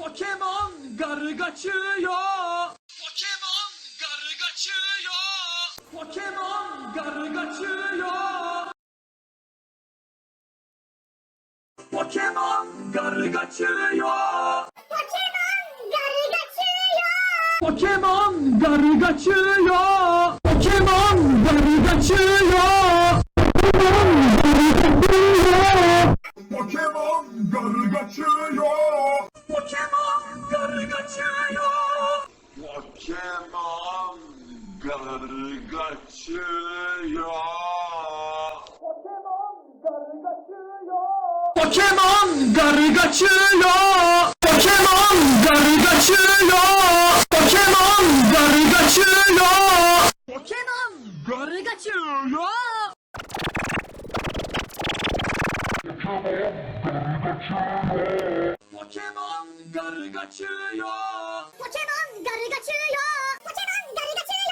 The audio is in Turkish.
Pokemon garı kaçıyor. Pokemon garı kaçıyor. Pokemon garı kaçıyor. Pokemon garı kaçıyor. Pokemon garı kaçıyor. Pokemon garı kaçıyor. Pokemon garı kaçıyor. Pokemon garı kaçıyor. Pokemon garı kaçıyor. Pokemon garı kaçıyor. Pokemon garı kaçıyor. Pokemon garı kaçıyor. Pokemon garı kaçıyor. Pokemon garı kaçıyor. Pokemon garı kaçıyor. Pokemon garı kaçıyor. Pokemon garı kaçıyor.